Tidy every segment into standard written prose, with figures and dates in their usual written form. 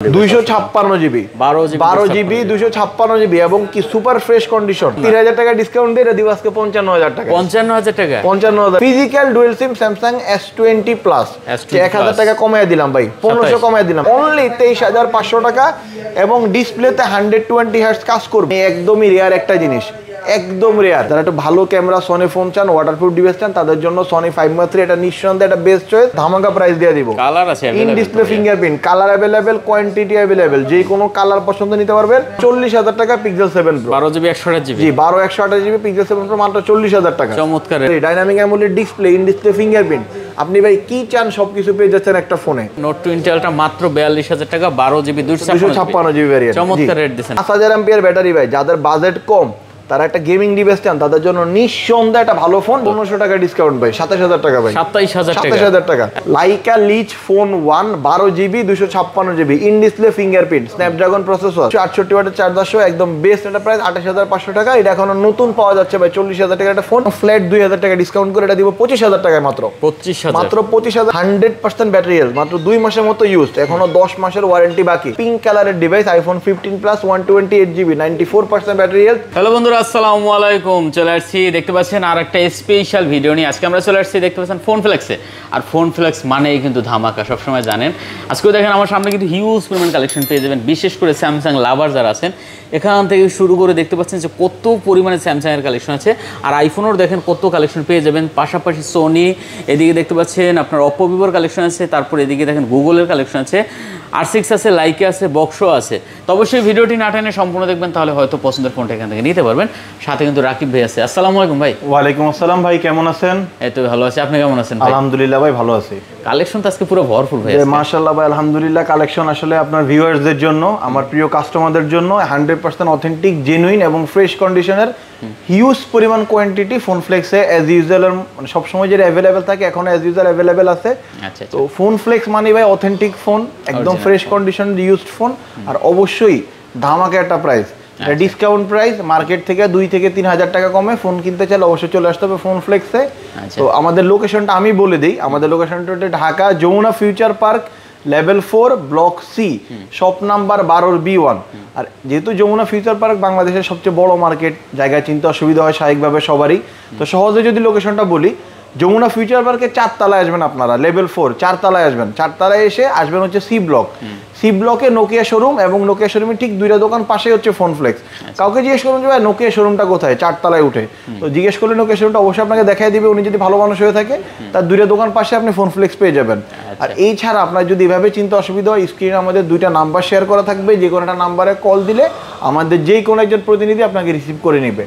256 GB 12 GB 256 GB এবং কি super fresh condition 3000 টাকা ডিসকাউন্ট দিয়ে দিব আজকে 55000 টাকা 55000 টাকা 55000 physical dual SIM Samsung S20 plus 1000 টাকা কমায় দিলাম ভাই 1500 কমায় দিলাম অনলি 23500 টাকা এবং ডিসপ্লেতে 120 হার্টজ কাজ করবে একদমই রেয়ার একটা জিনিস একদম রেয়ার যারা একটু ভালো ক্যামেরা সনি ফোন চান ওয়াটারপ্রুফ ডিভাইস চান তাদের জন্য সনি 5 3 এটা নিঃসন্দেহে এটা বেস্ট চয়েস ধামাকা প্রাইস দিয়ে দিব কালার আছে in display fingerprint colour available quantity available যে কোনো কালার পছন্দ নিতে পারবেন 40000 টাকা পিক্সেল 7 প্রো 12 জিবি 128 জিবি জি 12 128 জিবি পিক্সেল 7 প্রো মাত্র 40000 টাকা চমৎকার dynamic AMOLED display in display fingerprint আপনি ভাই কি চান সবকিছু পেয়ে যাচ্ছেন একটা ফোনে নোট 20 আলট্রা মাত্র 42000 টাকা 12 জিবি 256 জিবি ভেরিয়েন্ট চমৎকার রেট দিবেন 5000 এমপিআর ব্যাটারি ভাই যাদের বাজেট কম তারা একটা গেমিং ডিভাইস চান তাদের জন্য নিঃসন্দেহে একটা ভালো ফোন 1500 টাকা ডিসকাউন্ট ভাই 27000 টাকা ভাই 27000 টাকা Leica Leitz phone 1 12 GB 256 GB in display fingerprint Snapdragon processor 68 ওয়াটের চার্জার সহ একদম বেস্ট একটা প্রাইস 28500 টাকা এটা এখন নতুন পাওয়া যাচ্ছে ভাই 40000 টাকা একটা ফোন ফ্ল্যাট 2000 টাকা ডিসকাউন্ট করে এটা দিব 25000 টাকায় মাত্র 25000 100% ব্যাটারি হেলথ মাত্র 2 মাসের মতো ইউজড এখনো 10 মাসের ওয়ারেন্টি বাকি পিঙ্ক কালারের device iPhone 15 plus 128 GB 94% battery health hello বন্ধুরা আসসালামু আলাইকুম চলে আসছি দেখতে পাচ্ছেন আর একটা স্পেশাল ভিডিও নিয়ে আজকে আমরা চলে আসছি দেখতে পাচ্ছেন ফোন ফ্লেক্সে আর ফোন ফ্লেক্স মানেই কিন্তু ধামাকা সবসময় জানেন আজকেও দেখেন আমার সামনে কিন্তু হিউজ পরিমাণ কালেকশন পেয়ে যাবেন বিশেষ করে স্যামসাং লাভার যারা আছেন এখান থেকে শুরু করে দেখতে পাচ্ছেন যে কত পরিমাণে স্যামসাং এর কালেকশন আছে আর আইফোনের দেখেন কত কালেকশন পেয়ে যাবেন পাশাপাশি সোনি এদিকে দেখতে পাচ্ছেন আপনার অপো ভিভোর কালেকশন আছে তারপর এদিকে দেখেন গুগলের কালেকশন আছে R6 আছে লাইকা আছে বক্সো আছে তো অবশ্যই ভিডিওটি না টেনে সম্পূর্ণ দেখবেন তাহলে হয়তো পছন্দের ফোনটা এখান থেকে নিতে পারবেন সাথে কিন্তু রাকিব ভাই আছে আসসালামু আলাইকুম ভাই ওয়ালাইকুম আসসালাম ভাই কেমন আছেন এই তো ভালো আছি আপনি কেমন আছেন ভাই আলহামদুলিল্লাহ ভাই ভালো আছি কালেকশন তো আজকে পুরো ভরপুর ভাই মাশাআল্লাহ ভাই আলহামদুলিল্লাহ কালেকশন আসলে আপনার ভিউয়ার্সদের জন্য আমার প্রিয় কাস্টমারদের জন্য 100% অথেন্টিক জেনুইন এবং ফ্রেশ কন্ডিশনের হিউজ পরিমাণ কোয়ান্টিটি ফোন ফ্লেক্সে অ্যাজ ইউজুয়াল মানে সব সময় যেটা अवेलेबल থাকে এখন অ্যাজ ইউজুয়াল अवेलेबल আছে আচ্ছা তো ফোন ফ্লেক্স মানে ভাই অথেন্টিক ফোন একদম ফ্রেশ কন্ডিশন ইউজড ফোন আর অবশ্যই ধামাকা একটা প্রাইস ডিসকাউন্ট প্রাইস মার্কেট থেকে 2 থেকে 3000 টাকা কমে ফোন কিনতে চাইলে অবশ্যই চলে আসতে হবে ফোন ফ্লেক্সে তো আমাদের লোকেশনটা আমি বলে দেই আমাদের লোকেশনটা হচ্ছে Dhaka Jamuna future park level 4 block C shop number 12 B1 আর যেহেতু যমুনা ফিউচার পার্ক বাংলাদেশের সবচেয়ে বড় মার্কেট জায়গা চিনতে অসুবিধা হয় স্বাভাবিকভাবে সবারই তো সহজে যদি লোকেশনটা বলি যমুনা ফিউচার পার্কে 4 তলায় আসবেন আপনারা লেভেল 4 4 তলায় আসবেন 4 তলায় এসে আসবেন হচ্ছে সি ব্লক সি ব্লকে নোকিয়া শোরুম এবং নোকিয়া শোরুমে ঠিক দুইটা দোকান পাশে হচ্ছে ফোন ফ্লেক্স কাউকে জিজ্ঞেস করুন যে ভাই নোকিয়া শোরুমটা কোথায় 4 তলায় উঠে তো জিজ্ঞেস করলে নোকিয়া শোরুমটা অবশ্যই আপনাকে দেখাই দিবে উনি যদি ভালো মানুষ হয়ে থাকে তার দুইটা দোকান পাশে আপনি ফোন ফ্লেক্স পেয়ে যাবেন আর এই ছাড়া আপনার যদি এভাবে চিন্তা অসুবিধা হয় স্ক্রিনে আমাদের দুইটা নাম্বার শেয়ার করা থাকবে যে কোনো একটা নাম্বারে কল দিলে আমাদের যেই কোনো একজন প্রতিনিধি আপনাকে রিসিভ করে নেবে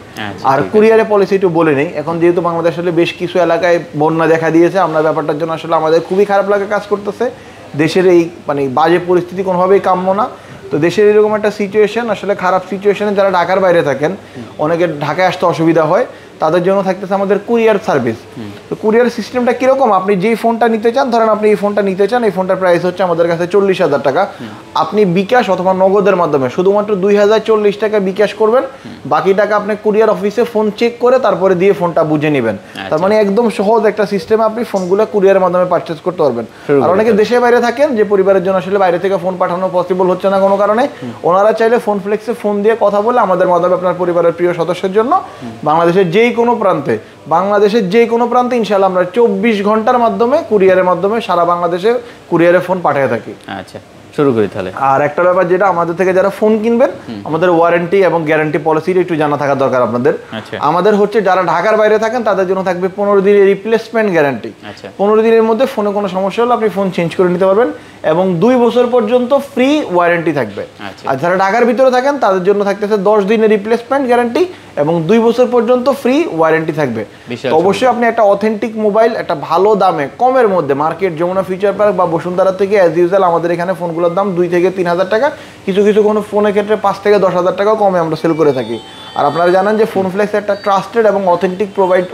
আর কুরিয়ারে পলিসি একটু বলে নেই এখন যেহেতু বাংলাদেশ আসলে বেশ কিছু এলাকায় বন্যা দেখা দিয়েছে আমরা ব্যাপারটার জন্য আসলে আমাদের খুবই খারাপ লাগে কাজ করতেছে দেশের এই মানে বাজে পরিস্থিতি কোনোভাবেই কাম্য না তো দেশের এরকম একটা সিচুয়েশন আসলে খারাপ সিচুয়েশনে যারা ঢাকার বাইরে থাকেন অনেকের ঢাকায় আসতে অসুবিধা হয় তাদের জন্য থাকতেছে আমাদের কুরিয়ার সার্ভিস তো কুরিয়ার সিস্টেমটা কিরকম আপনি যেই ফোনটা নিতে চান ধরেন আপনি এই ফোনটা নিতে চান এই ফোনটার প্রাইস হচ্ছে আমাদের কাছে 40000 টাকা আপনি বিকাশ অথবা নগদের মাধ্যমে শুধুমাত্র 2040 টাকা বিকাশ করবেন বাকি টাকা আপনি কুরিয়ার অফিসে ফোন চেক করে তারপরে দিয়ে ফোনটা বুঝে নেবেন তার মানে একদম সহজ একটা সিস্টেমে আপনি ফোনগুলো কুরিয়ারের মাধ্যমে পারচেজ করতে পারবেন আর অনেকে দেশে বাইরে থাকেন যে পরিবারের জন্য আসলে বাইরে থেকে ফোন পাঠানো পসিবল হচ্ছে না কোনো কারণে ওনারা চাইলে ফোন ফ্লেক্সে ফোন দিয়ে কথা বলে আমাদের মাধ্যমে আপনার পরিবারের প্রিয় সদস্যের জন্য বাংলাদেশের যেই কোনো প্রান্তে ইনশাআল্লাহ আমরা 24 ঘন্টার মাধ্যমে কুরিয়ারের মাধ্যমে সারা বাংলাদেশে কুরিয়ারে ফোন পাঠিয়ে থাকি আচ্ছা শুরু করি তাহলে আর একটা ব্যাপার যেটা আমাদের থেকে যারা ফোন কিনবেন আমাদের ওয়ারেন্টি এবং গ্যারান্টি পলিসিটা একটু জানা থাকা দরকার আপনাদের আমাদের হচ্ছে যারা ঢাকার বাইরে থাকেন তাদের জন্য থাকবে 15 দিনের রিপ্লেসমেন্ট গ্যারান্টি 15 দিনের মধ্যে ফোনে কোনো সমস্যা হলে আপনি ফোন চেঞ্জ করে নিতে পারবেন এবং 2 বছর পর্যন্ত ফ্রি ওয়ারেন্টি থাকবে আর যারা ঢাকার ভিতরে থাকেন তাদের জন্য থাকতেছে 10 দিনের রিপ্লেসমেন্ট গ্যারান্টি এবং 2 বছর পর্যন্ত ফ্রি ওয়ারেন্টি থাকবে তো অবশ্যই আপনি একটা অথেন্টিক মোবাইল একটা ভালো দামে কমের মধ্যে মার্কেট যমুনা ফিউচার পার্ক বা বসুন্ধরা থেকে অ্যাজ ইউজুয়াল আমাদের এখানে ফোনগুলোর দাম 2 থেকে 3000 টাকা কিছু কিছু কোনো ফোনের ক্ষেত্রে 5 থেকে 10,000 টাকাও কমে আমরা সেল করে থাকি আর আপনারা জানেন যে ফোনফ্লেক্স একটা ট্রাস্টেড এবং অথেন্টিক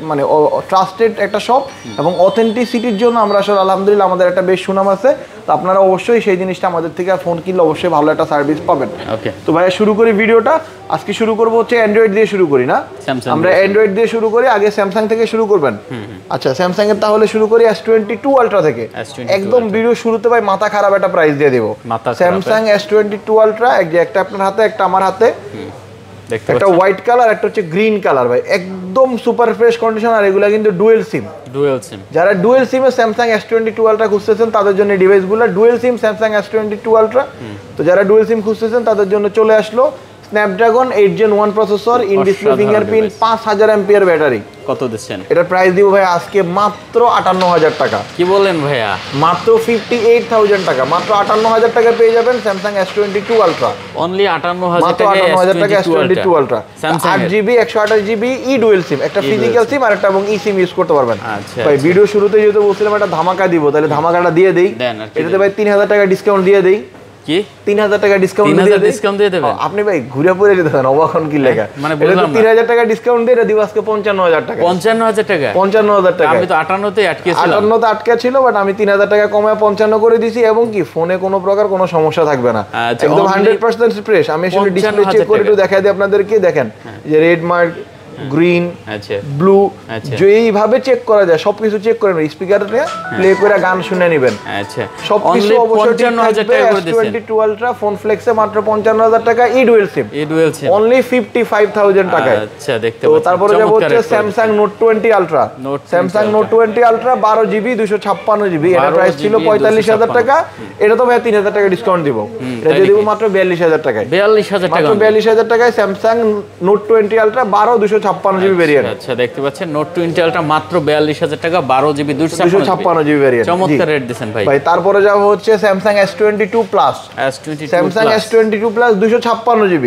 মানে ট্রাস্টেড একটা শপ, এবং অথেন্টিসিটির জন্য আমরা আসলে আলহামদুলিল্লাহ আমাদের একটা বেশ সুনাম আছে। তো আপনারা অবশ্যই সেই জিনিসটা আমাদের থেকে ফোন কিনলে অবশ্যই ভালো একটা সার্ভিস পাবেন। ওকে, তো ভাইয়া শুরু করি ভিডিওটা। আজকে শুরু করবো হচ্ছে অ্যান্ড্রয়েড দিয়ে শুরু করি না, আমরা অ্যান্ড্রয়েড দিয়ে শুরু করি। আগে স্যামসাং থেকে শুরু করবেন? আচ্ছা, স্যামসাং এর তাহলে শুরু করি S22 Ultra থেকে। একদম ভিডিও শুরুতে ভাই মাথা খারাপ একটা প্রাইস দিয়ে দেবো। স্যামসাং S22 Ultra, একটা আপনার হাতে, একটা আমার হাতে, একটা হোয়াইট কালার, একটা হচ্ছে গ্রিন কালার। ভাই একদম সুপার ফ্রেশ কন্ডিশন। আর এগুলা কিন্তু ডুয়েল সিম। যারা ডুয়েল সিমে স্যামসাং S22 Ultra খুঁজতেছেন তাদের জন্য ডিভাইসগুলো dual SIM Samsung S22 Ultra। তো যারা ডুয়েল সিম খুঁজতেছেন তাদের জন্য চলে আসলো Snapdragon 8 Gen 1 processor, in display fingerprint, 5000 MPR battery. কত দিচ্ছেন? এটার প্রাইস দিব ভাই আজকে মাত্র 58000 টাকা। কি বলেন ভাইয়া? মাত্র 58000 টাকা, মাত্র 58000 টাকা পেয়ে যাবেন স্যামসাং S22 Ultra। অনলি 58000 টাকা, 58000 টাকা S22 Ultra। 8GB 128GB ই ডুয়েল সিম, একটা ফিজিক্যাল সিম আর একটা এবং ই সিম ইউজ করতে পারবেন। ভাই ভিডিও শুরুতে যেহেতু বলছিলাম একটা ধামাকা দিব, তাহলে ধামাকাটা দিয়ে দেই। এটাতে ভাই 3000 টাকা ডিসকাউন্ট দিয়ে দেই। কি 3000 টাকা ডিসকাউন্ট দিয়ে দেবেন? আপনি ভাই ঘুরে পড়ে যেতে দেন, অবাক হন কি লেখা। মানে 3000 টাকা ডিসকাউন্ট দিয়ে দিব আজকে 55000 টাকা। 55000 টাকা? 55000 টাকা। আমি তো 58 তে আটকে ছিলাম। 58 তে আটকে ছিল, বাট আমি 3000 টাকা কমায় 55 করে দিয়েছি, এবং কি ফোনে কোনো প্রকার কোনো সমস্যা থাকবে না, একদম 100% ফ্রেশ। আমি আসলে ডিসপ্লে চেক করে একটু দেখাই দিই আপনাদেরকে। দেখেন যে রেড মার্ক, গ্রিন, ব্লু, যেইভাবে চেক করা যায় সবকিছু চেক করে নেবেন। স্পিকার নিয়ে প্লে করে গান শুনে নেবেন। সবকিছু অবশ্যই 55000 টাকা করে দিচ্ছেন। S22 Ultra ফোন ফ্লেক্সে মাত্র 55000 টাকা, ই ডুয়েল সিম অনলি 55000 টাকা। আচ্ছা, দেখতে পাচ্ছেন। তো তারপরে যাব হচ্ছে Samsung note 20 ultra. Samsung note 20 ultra 12GB 256GB, এর প্রাইস ছিল 45000 টাকা। এটা তো ভাই 3000 টাকা ডিসকাউন্ট দিব, এটা দিয়ে দিব মাত্র 42000 টাকায়। 42000 টাকা, মাত্র 42000 টাকায় Samsung note 20 ultra 12 256GB variant. আচ্ছা, দেখতে পাচ্ছেন নোট 20 আলট্রা মাত্র 42000 টাকা, 12GB 256GB ভেরিয়েন্ট। চমৎকার রেট দিবেন ভাই। ভাই তারপরে যাব হচ্ছে Samsung S22 plus. Samsung S22 plus 256GB।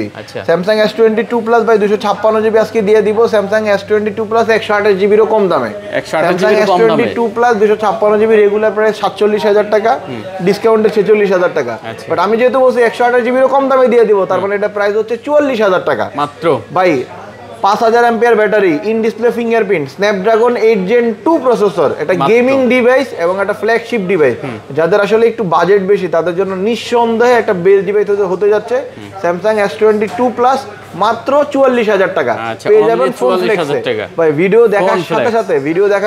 Samsung S22 plus ভাই 256GB আজকে দিয়ে দিব। স্যামসাং S22 প্লাস 128GB এর কম দামে। Samsung S22 plus 256GB regular price 47000 টাকা, ডিসকাউন্টে 46000 টাকা। বাট আমি যেহেতু বলছি 128GB এর কম দামে দিয়ে দিব, তার মানে এটা প্রাইস হচ্ছে 44000 টাকা মাত্র। ভাই 5000 MPR battery, in display fingerprint, Snapdragon 8 Gen 2 processor, এটা গেমিং ডিভাইস এবং একটা ফ্ল্যাগশিপ ডিভাইস। যাদের আসলে একটু বাজেট বেশি তাদের জন্য নিঃসন্দেহে একটা বেস্ট ডিভাইস হতে যাচ্ছে স্যামসাং S22 প্লাস, মাত্র 44000 টাকা পেয়ে যাবেন ফোন ফ্লেক্সে। ভাই ভিডিও দেখার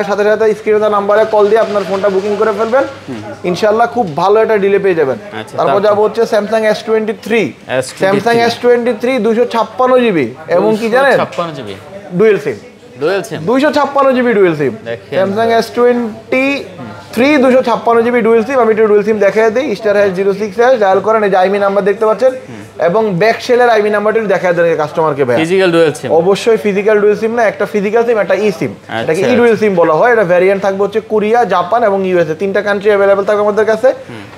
সাথে সাথে স্ক্রিনে দেওয়া নম্বরে কল দিয়ে আপনার ফোনটা বুকিং করে ফেলবেন, ইনশাআল্লাহ খুব ভালো একটা ডিলে পেয়ে যাবেন। তারপর যাব হচ্ছে Samsung S23। Samsung S23 256GB এবং কি জানেন, 56GB ডুয়েল সিম। 256GB dual SIM Samsung S23 256GB dual সিম। আমি একটু ডুয়েল সিম দেখাই দিই। *06# ডায়াল করেন, এই যে আইমি নাম্বার দেখতে পাচ্ছেন, এবং ব্যাক সেলের আইমি নাম্বারটি দেখায় দেন কাস্টমারকে। ভাই ফিজিক্যাল ডুয়েল সিম, অবশ্যই ফিজিক্যাল ডুয়েল সিম না, একটা ফিজিক্যাল সিম একটা ই সিম, এটাকে ই ডুয়েল সিম বলা হয়। এটা ভ্যারিয়েন্ট থাকবে হচ্ছে কোরিয়া, জাপান এবং ইউএসএ, 3টা কান্ট্রি अवेलेबल থাকবে আমাদের কাছে।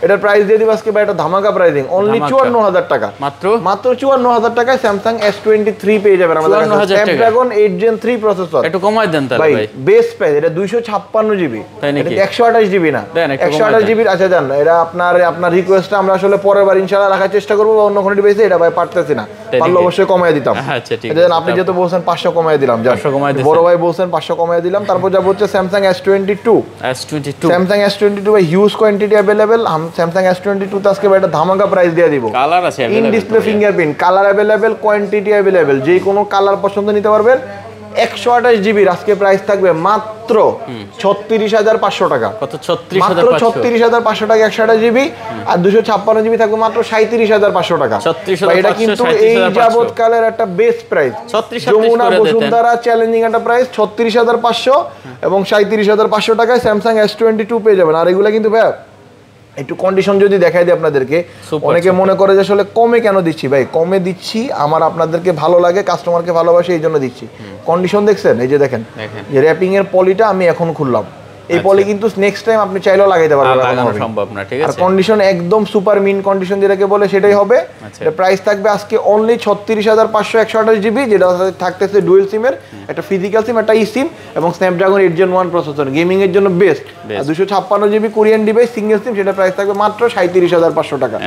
এটার প্রাইস দিয়ে দিব আজকে ভাই, এটা ধামাকা প্রাইসিং, অনলি 54000 টাকা মাত্র। 54000 টাকায় স্যামসাং S23 পেয়ে যাবেন আমাদের কাছে। স্ন্যাপড্রাগন 8 Gen 3 প্রসেসর, একটু কমাই দেন তাহলে ভাই। বেস্ট প্রাইস, এটা 256GB, এটা 128GB না, 128GB। আচ্ছা জান, এটা আপনার রিকোয়েস্টটা আমরা আসলে পরের বার ইনশাআল্লাহ রাখার চেষ্টা করব, বা অন্য কোনো ডিভাইসে এটা ভাই পারতেছি না, পারলে অবশ্যই কমায় দিতাম। আচ্ছা ঠিক আছে, আপনি যেহেতু বলছেন 500 কমায় দিলাম, 500 কমায় দিলাম, বড় ভাই বলছেন 500 কমায় দিলাম। তারপর যাব হচ্ছে স্যামসাং S22। স্যামসাং S22 ভাই huge quantity available. Samsung S22 তে আজকে ভাই এটা ধামাকা প্রাইস দিয়ে দিব। কালার আছে available, in display fingerprint, colour available, quantity available, যে কোনো কালার পছন্দ নিতে পারবেন। 128GB আজকে প্রাইস থাকবে মাত্র 36500 টাকা। কত? 36500 টাকা 128GB, আর 256GB থাকবে মাত্র 37500 টাকা। এটা কিন্তু এই যাবতকালের একটা best price, Jamuna Bashundhara challenging একটা প্রাইস। 36500 এবং 37500 টাকায় স্যামসাং S22 পেয়ে যাবেন। আর এগুলা কিন্তু ভাই একটু কন্ডিশন যদি দেখাই দিই আপনাদেরকে, অনেকে মনে করে যে আসলে কমে কেন দিচ্ছি। ভাই কমে দিচ্ছি, আমার আপনাদেরকে ভালো লাগে, কাস্টমারকে ভালোবাসে, এই জন্য দিচ্ছি। কন্ডিশন দেখছেন, এই যে দেখেন যে র্যাপিং এর পলিটা আমি এখন খুললাম, এই পলি কিন্তু নেক্সট টাইম আপনি চাইলেও লাগাইতে পারবেন, লাগানো সম্ভব না, ঠিক আছে। আর কন্ডিশন একদম সুপার মিন কন্ডিশন যেটাকে বলে সেটাই হবে। এটা প্রাইস থাকবে আজকে অনলি 36,500 128 জিবি, যেটা থাকতেছে ডুয়েল সিমের, একটা ফিজিক্যাল সিম, একটা ই সিম এবং স্ন্যাপড্রাগন 8 Gen 1 প্রসেসর, গেমিং এর জন্য বেস্ট। আর 256 জিবি কোরিয়ান ডিভাইস সিঙ্গেল সিম, সেটা প্রাইস থাকবে মাত্র 37,500 টাকা।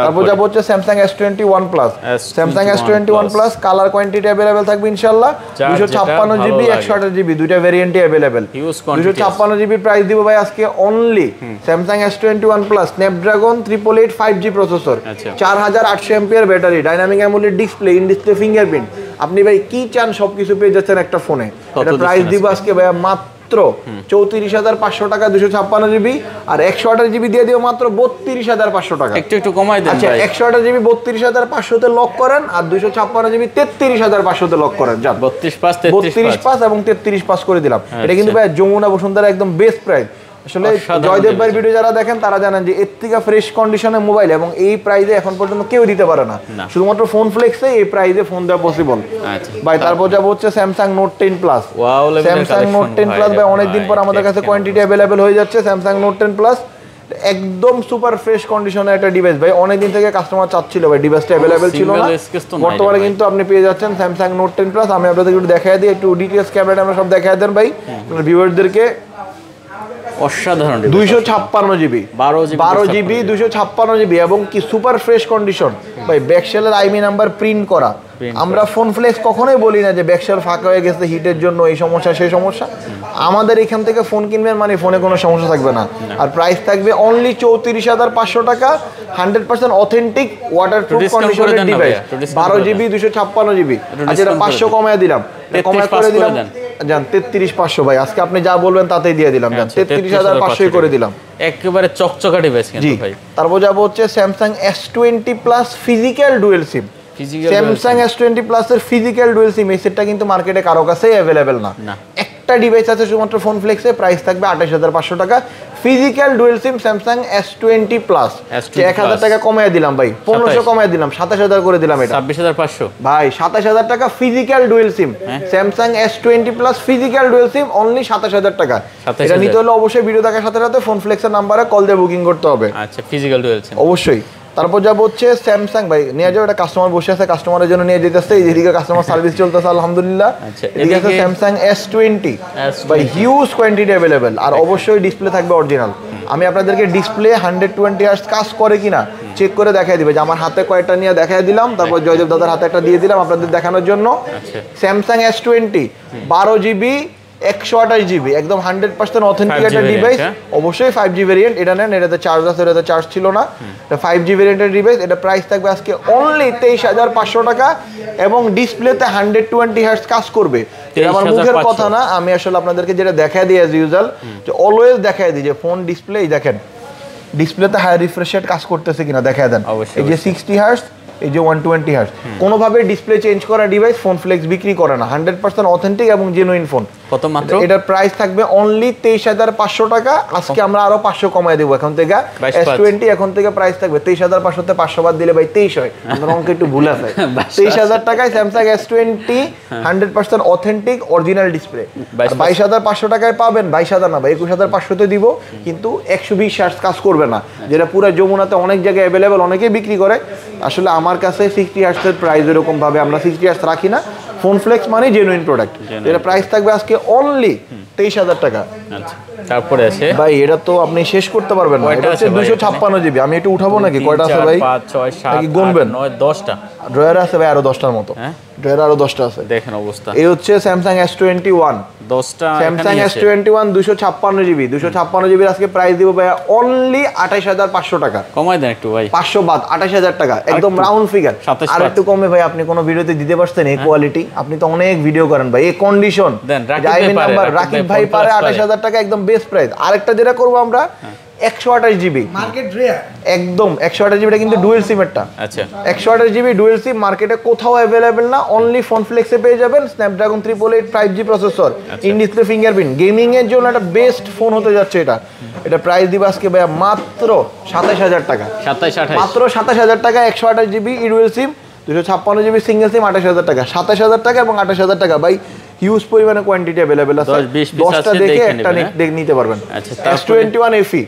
তারপর যাবো হচ্ছে Samsung S21 plus. Samsung S21 plus colour quantity available থাকবে ইনশাআল্লাহ। 256 জিবি 128 জিবি দুইটা ভেরিয়েন্টই अवेलेबल। 256 জিবি প্রাইস দিব ভাই আজকে only Samsung S21 plus Snapdragon 888 5G processor, 4800 MPR battery, dynamic AMOLED display, in display fingerprint. আপনি ভাই কি চান সবকিছু পেয়ে যাচ্ছেন একটা ফোনে। এটা প্রাইস দিব আজকে ভাই মাত্র 34,500 টাকা 256 জিবি, আর 128 জিবি দিয়ে দিও মাত্র 32,500 টাকা। একটু কমাই দেন। আচ্ছা 128 জিবি 32,500 তে লক করেন, আর 256 জিবি 33,500 তে লক করেন। যান 32 পাস এবং 33 পাস করে দিলাম। এটা কিন্তু ভাই যমুনা বসুন্ধরা একদম বেস্ট প্রাইস। আসলে জয়দেব ভাইয়ের ভিডিও যারা দেখেন তারা জানেন যে এর থেকে ফ্রেশ কন্ডিশনে মোবাইল এবং এই প্রাইসে এখন পর্যন্ত কেউ দিতে পারে না, শুধুমাত্র ফোন ফ্লেক্সে এই প্রাইসে ফোন দেওয়া পসিবল ভাই। তারপর যাবো হচ্ছে Samsung note 10 plus. Samsung note 10 plus ভাই অনেকদিন পর আমাদের কাছে কোয়ান্টিটি অ্যাভেলেবেল হয়ে যাচ্ছে। স্যামসাং নোট 10 প্লাস একদম সুপার ফ্রেশ কন্ডিশনে একটা ডিভাইস ভাই, অনেকদিন থেকে কাস্টমার চাচ্ছিল ভাই, ডিভাইসটা অ্যাভেলেবেল ছিল না, বর্তমানে কিন্তু আপনি পেয়ে যাচ্ছেন স্যামসাং নোট 10 প্লাস। আমি আপনাদেরকে একটু দেখাই দিই, একটু ডিটেইলস ক্যামেরা আমরা সব দেখাই দেন ভাই ভিউয়ারদেরকে। অসাধারণ 256 জিবি 12 জিবি 256 জিবি এবং কি সুপার ফ্রেশ কন্ডিশন ভাই। ব্যাকশেলের আইমি নাম্বার প্রিন্ট করা। আমরা ফোন ফ্লেক্স কখনোই বলি না যে ব্যাকশেল ফাঁকা হয়ে গেছে হিটের জন্য, এই সমস্যা সেই সমস্যা। আমাদের এখান থেকে ফোন কিনবেন মানে ফোনে কোনো সমস্যা থাকবে না। আর প্রাইস থাকবে অনলি 34,500 টাকা, 100% অথেন্টিক ওয়াটারপ্রুফ কন্ডিশনের ডিভাইস, 12 জিবি 256 জিবি। আচ্ছা এটা 500 কমায় দিলাম, কমায় করে দিলাম জান 33,500 ভাই। আজকে আপনি যা বলবেন তাতেই দিয়ে দিলাম জান, 33,500 করে দিলাম। একেবারে চকচকা ডিভাইস কিন্তু ভাই। তারপর যাবো হচ্ছে Samsung S20 plus physical dual SIM. Samsung S20 plus এর ফিজিক্যাল ডুয়েল সিম এই সেটটা কিন্তু মার্কেটে কারো কাছেই অ্যাভেলেবেল না। একটা ডিভাইস আছে শুধুমাত্র ফোন ফ্লেক্সে, প্রাইস থাকবে 28,500 টাকা। Physical dual SIM Samsung S20 plus 1000 টাকা কমায় দিলাম ভাই, 1500 কমায় দিলাম, 27,000 করে দিলাম। এটা 26,500 ভাই, 27,000 টাকা physical dual SIM Samsung S20 plus physical dual SIM only 27,000 টাকা। এটা নিতে হলে অবশ্যই ভিডিও দেখার সাথে সাথে ফোন ফ্লেক্সের নাম্বারে কল দিয়ে বুকিং করতে হবে। আচ্ছা ফিজিক্যাল ডুয়েল সিম অবশ্যই। তারপর যাবো হচ্ছে স্যামসাং ভাই নিয়ে যাও, এটা কাস্টমার বসে আছে, কাস্টমারের জন্য নিয়ে যেতেছে, এইদিকে কাস্টমার সার্ভিস চলতেছে আলহামদুলিল্লাহ। এদিকে আছে স্যামসাং S20 ভাই, হিউজ কোয়ান্টিটি অ্যাভেলেবেল, আর অবশ্যই ডিসপ্লে থাকবে অরিজিনাল। আমি আপনাদেরকে ডিসপ্লে 120 হার্টজ কাজ করে কিনা চেক করে দেখাই দিবে, যে আমার হাতে কয়েকটা নিয়ে দেখাই দিলাম, তারপর জয়দেব দাদার হাতে একটা দিয়ে দিলাম আপনাদের দেখানোর জন্য। স্যামসাং S20 12 জিবি 128 জিবি একদম 100% অথেন্টিক একটা ডিভাইস, অবশ্যই 5G ভেরিয়েন্ট। এটা নেন, এটাতে চার্জ আছে, এটাতে চার্জ ছিল না, এটা 5G ভেরিয়েন্টের ডিভাইস। এটা প্রাইস থাকবে আজকে অনলি 23,500 টাকা এবং ডিসপ্লেতে 120 হার্টজ কাজ করবে। এটা আমার মুখের কথা না, আমি আসলে আপনাদেরকে যেটা দেখায় দিই অ্যাজ ইউজুয়াল, যে অলওয়েজ দেখায় দিই যে ফোন ডিসপ্লে দেখেন, ডিসপ্লেতে হাই রিফ্রেশ রেট কাজ করতেছে কিনা দেখায় দেন। এই যে 60 হার্টজ, এই যে 120 হার্টজ, কোনোভাবে ডিসপ্লে চেঞ্জ করা ডিভাইস ফোন ফ্লেক্স বিক্রি করে না, 100% অথেন্টিক এবং জেনুইন ফোন। কত মাত্র? এটার প্রাইস থাকবে অনলি 23,500 টাকা। আজকে আমরা আরো 500 কমায় দেব এখন থেকে। S20 এখন থেকে প্রাইস থাকবে 23,500 তে 500 বাদ দিলে ভাই 23 হয়, আমার অঙ্ক একটু ভুল আছে। 23,000 টাকায় Samsung S20 100% authentic original display. 22,500 টাকায় পাবেন, 22,000 না ভাই 21,500 তে দিব, কিন্তু 120 হার্টজ কাজ করবে না, যেটা পুরো যমুনাতে অনেক জায়গায় অ্যাভেলেবল, অনেকেই বিক্রি করে। আসলে আমার কাছে 60 হার্টজের প্রাইস এরকম ভাবে আমরা 60 হার্টজ রাখি না, ফোন ফ্লেক্স মানে জেনুইন প্রোডাক্ট। এটা প্রাইস থাকবে আজকে অনলি 23,000 টাকা। আচ্ছা তারপরে আছে ভাই, এটা তো আপনি শেষ করতে পারবেন না, এটা হচ্ছে 256 জিবি। আমি একটু উঠাবো নাকি, কয়টা আছে ভাই? 5 6 7 গুনবেন? 9 10টা ড্রয়ার আছে ভাই, আরো 10টার মতো। ড্রয়ার আরো 10টা আছে, দেখেন অবস্থা। এই হচ্ছে স্যামসাং S21 10টা, স্যামসাং S21 256 জিবি 256 জিবির আজকে প্রাইস দিব ভাই অনলি 28,500 টাকা। কমাই দেন একটু ভাই, 500 বাদ 28,000 টাকা, একদম রাউন্ড ফিগার। আর একটু কমে ভাই, আপনি কোন ভিডিওতে দিতে পারছেন এই কোয়ালিটি? আপনি তো অনেক ভিডিও করেন ভাই, এই কন্ডিশন রাকিব ভাই পারে 28,000 টাকা একদম বেস্ট প্রাইস। আরেকটা যেটা করবো আমরা 128 জিবি মার্কেট রেয়ার, একদম 128 জিবিটা কিন্তু ডুয়েল সিমেরটা। আচ্ছা 128 জিবি ডুয়েল সিম মার্কেটে কোথাও অ্যাভেলেবেল না, অনলি ফোন ফ্লেক্সে পেয়ে যাবেন। Snapdragon 888 5G processor, in display fingerprint, gaming এর জন্য একটা বেস্ট ফোন হতে যাচ্ছে এটা। এটা প্রাইস দিব আজকে ভাই মাত্র 27,000 টাকা, 27 মাত্র 27,000 টাকা। 128 জিবি ডুয়েল সিম 256 জিবি সিঙ্গেল সিম 28,000 টাকা, 27,000 টাকা এবং 28,000 টাকা ভাই। হিউজ পরিমাণে কোয়ান্টিটি अवेलेबल আছে 10টা দেখে একটা নিতে পারবেন। আচ্ছা, S21 FE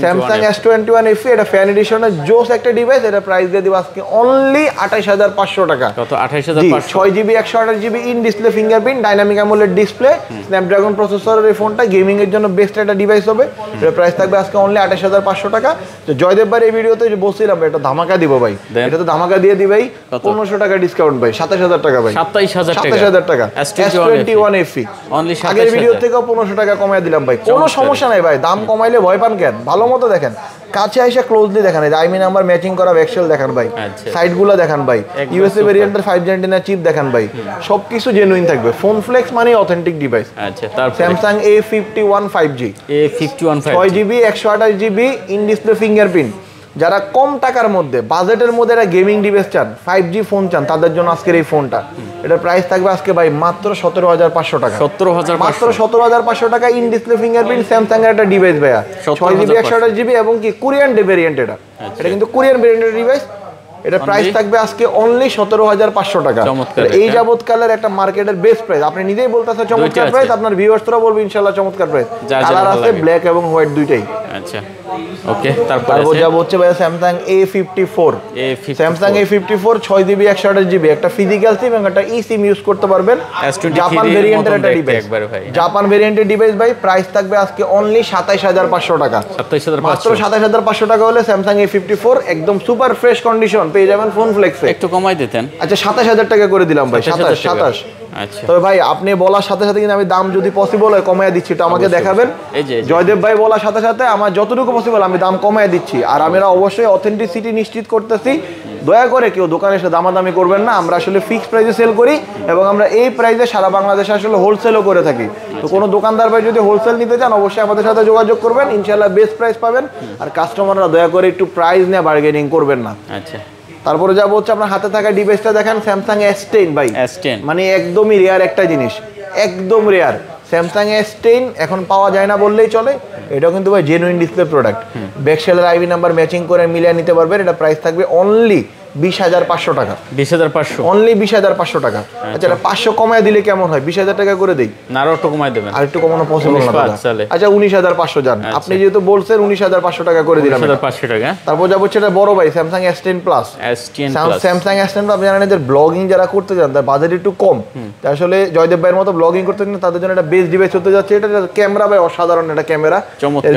Samsung S21 FE এটা ফ্যান এডিশনের জোস একটা ডিভাইস, এটা প্রাইস দিয়ে দিব আজকে অনলি 28500 টাকা। কত? 28500। 6GB 128GB in display fingerprint, dynamic AMOLED display, Snapdragon প্রসেসরের এই ফোনটা গেমিং এর জন্য বেস্ট একটা ডিভাইস হবে। এর প্রাইস থাকবে আজকে অনলি 28500 টাকা। তো জয়দেব ভাই এই ভিডিওতে যে বলছিলাম এটা ধামাকা দিব ভাই, এটা তো ধামাকা দিয়ে দিবেই 1500 টাকা ডিসকাউন্ট ভাই, 27000 টাকা ভাই, 27000 টাকা। S21 FE অনলি আগের ভিডিও থেকে 1500 টাকা কমায় দিলাম ভাই, কোনো সমস্যা নাই ভাই, দাম কমাইলে ভয় পান কেন? ভালো মতো দেখেন, কাছে এসে ক্লোজলি দেখেন, এই আইমি নাম্বার ম্যাচিং করা ব্যাকশেল দেখেন ভাই, সাইডগুলো দেখেন ভাই, ইউএসএ ভেরিয়েন্টের 5 Gen চীপ দেখেন ভাই, সবকিছু জেনুইন থাকবে। ফোন ফ্লেক্স মানে অথেন্টিক ডিভাইস। আচ্ছা, তারপর Samsung A51 5G 6GB 128GB in display fingerprint. যারা কম টাকার মধ্যে বাজেটের মধ্যে একটা গেমিং ডিভাইস চান, 5G ফোন চান, তাদের জন্য আজকের এই ফোনটা, এটার প্রাইস থাকবে আজকে ভাই মাত্র 17500 টাকা। 17500 মাত্র 17500 টাকা ইন ডিসপ্লে ফিঙ্গারপ্রিন্ট স্যামসাং এর একটা ডিভাইস ভাইয়া, 6GB 128GB এবং কি কোরিয়ান ভেরিয়েন্ট। এটা কিন্তু কোরিয়ান ভেরিয়েন্টের ডিভাইস। এটা প্রাইস থাকবে আজকে অনলি 17500 টাকা। এই যাবতকালের একটা মার্কেটের বেস্ট প্রাইস, আপনি নিজেই বলতেছেন চমৎকার প্রাইস, আপনার ভিউয়ার্সরা বলবে ইনশাআল্লাহ চমৎকার প্রাইস। কালার আছে ব্ল্যাক এবং হোয়াইট দুইটাই। আচ্ছা, ওকে। তারপর যাব হচ্ছে ভাই Samsung A54। Samsung A54 6GB 128GB একটা ফিজিক্যাল সিম এবং একটা ই সিম ইউজ করতে পারবেন। জাপান ভেরিয়েন্টের একটা ডিভাইস, জাপান ভেরিয়েন্টের ডিভাইস ভাই, প্রাইস থাকবে আজকে অনলি 27500 টাকা। 27500, মাত্র 27500 টাকা হলে স্যামসাং A54 একদম সুপার ফ্রেশ কন্ডিশন পেয়ে যাবেন ফোন ফ্লেক্সে। একটু কমাই দিতেন। আচ্ছা, 27000 টাকা করে দিলাম ভাই, 27। আচ্ছা, তবে ভাই আপনি বলার সাথে সাথে কিন্তু আমি দাম যদি পসিবল হয় কমায় দিচ্ছি, এটা আমাকে দেখাবেন। জয়দেব ভাই বলার সাথে সাথে আমার যতটুকু পসিবল আমি দাম কমায় দিচ্ছি, আর আমরা অবশ্যই অথেন্টিসিটি নিশ্চিত করতেছি। দয়া করে কেউ দোকানে এসে দামাদামি করবেন না, আমরা আসলে ফিক্সড প্রাইসে সেল করি এবং আমরা এই প্রাইসে সারা বাংলাদেশে আসলে হোলসেলও করে থাকি। তো কোনো দোকানদার ভাই যদি হোলসেল নিতে চান অবশ্যই আমাদের সাথে যোগাযোগ করবেন, ইনশাআল্লাহ বেস্ট প্রাইস পাবেন। আর কাস্টমাররা দয়া করে একটু প্রাইস নিয়ে বার্গেনিং করবেন না। আচ্ছা, তারপরে যাবো হচ্ছে আপনার হাতে থাকা ডিভাইসটা দেখেন, স্যামসাং S10 ভাই, S10 মানে একদমই রেয়ার একটা জিনিস, একদম রেয়ার। স্যামসাং S10 এখন পাওয়া যায় না বললেই চলে। এটাও কিন্তু ভাই জেনুইন ডিসপ্লে প্রোডাক্ট, ব্যাকশেলের আইভি নাম্বার ম্যাচিং করে মিলিয়ে নিতে পারবেন। এটা প্রাইস থাকবে অনলি 20500 টাকা। 20500 অনলি 20500 টাকা। আচ্ছা, 500 কমায় দিলে কেমন হয়? 20000 টাকা করে দেই না, আরো একটু কমায় দেবেন। আর একটু কমানো পসিবল না দাদা। আচ্ছা, 19500 জান, আপনি যেহেতু বলছেন 19500 টাকা করে দিলাম। 19500 টাকা। তারপর যাবো হচ্ছে এটা বড় ভাই Samsung S10 plus. Samsung S10 plus, আপনি জানেন এদের ব্লগিং যারা করতে চান তার বাজেট একটু কম, আসলে জয়দেব ভাইয়ের মতো ব্লগিং করতে চান তাদের জন্য এটা বেস্ট ডিভাইস হতে যাচ্ছে। এটা ক্যামেরা ভাই অসাধারণ, এটা ক্যামেরা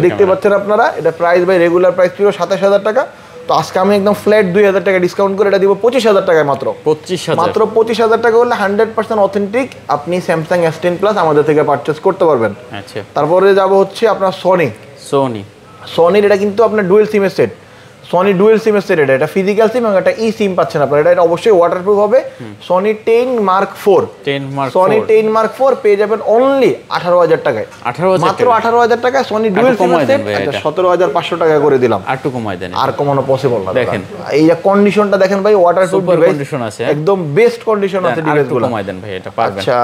দেখতে পাচ্ছেন আপনারা। এটা প্রাইস ভাই রেগুলার প্রাইস ছিল 27000 টাকা, তো আজকে আমি একদম ফ্ল্যাট 2000 টাকা ডিসকাউন্ট করে এটা দিব 25000 টাকায়। মাত্র 25000 টাকা হলে 100% অথেন্টিক আপনি স্যামসাং S10 প্লাস আমাদের থেকে পারচেজ করতে পারবেন। আচ্ছা, তারপরে যাব হচ্ছে আপনার সনির এটা কিন্তু আপনার ডুয়েল সিমের সেট, সনি ডুয়েল সিমের সেট। এটা ফিজিক্যাল সিম এবং একটা ই সিম পাচ্ছেন আপনারা। এটা অবশ্যই ওয়াটারপ্রুফ হবে। সনি 10 Mark 4 সনি 10 Mark 4 পেয়ে যাবেন অনলি 18000 টাকায়। মাত্র 18000 টাকায় সনি ডুয়েল সিমের সেট। আচ্ছা, 17500 টাকা করে দিলাম। আর একটু কমাই দেন, আর কমানো পসিবল না। দেখেন এই যে কন্ডিশনটা দেখেন ভাই, ওয়াটারপ্রুফ ডিভাইস কন্ডিশন আছে, একদম বেস্ট কন্ডিশন আছে ডিভাইসগুলো। কমাই দেন ভাই, এটা পারবেন। আচ্ছা,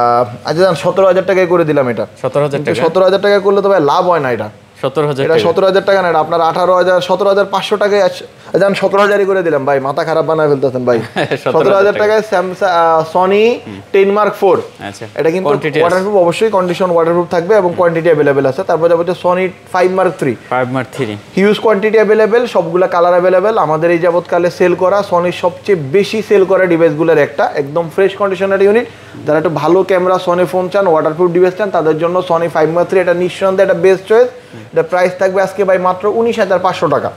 17000 টাকায় করে দিলাম এটা। 17000 টাকা করলে তো ভাই লাভ হয় না। এটা 17000 টাকা না, এটা আপনার 17500 টাকায় আছে। 17000ই করে দিলাম ভাই, মাথা খারাপ বানায় ফেলতেছেন ভাই। 17000 টাকায় স্যামসাং সনি 10 Mark 4। আচ্ছা, এটা কিন্তু ওয়াটারপ্রুফ, অবশ্যই কন্ডিশন ওয়াটারপ্রুফ থাকবে এবং কোয়ান্টিটি अवेलेबल আছে। তারপর যাবে হচ্ছে Sony 5 Mark 3 huge quantity available, সবগুলা কালার अवेलेबल। আমাদের এই যাবতকালে সেল করা সনির সবচেয়ে বেশি সেল করা ডিভাইসগুলোর একটা, একদম ফ্রেশ কন্ডিশনের ইউনিট। যারা একটু ভালো ক্যামেরা সনি ফোন চান, ওয়াটারপ্রুফ ডিভাইস চান, তাদের জন্য সনি 5 Mark 3 এটা নিঃসন্দেহে একটা বেস্ট চয়েস। এটা প্রাইস থাকবে আজকে ভাই মাত্র 19500 টাকা।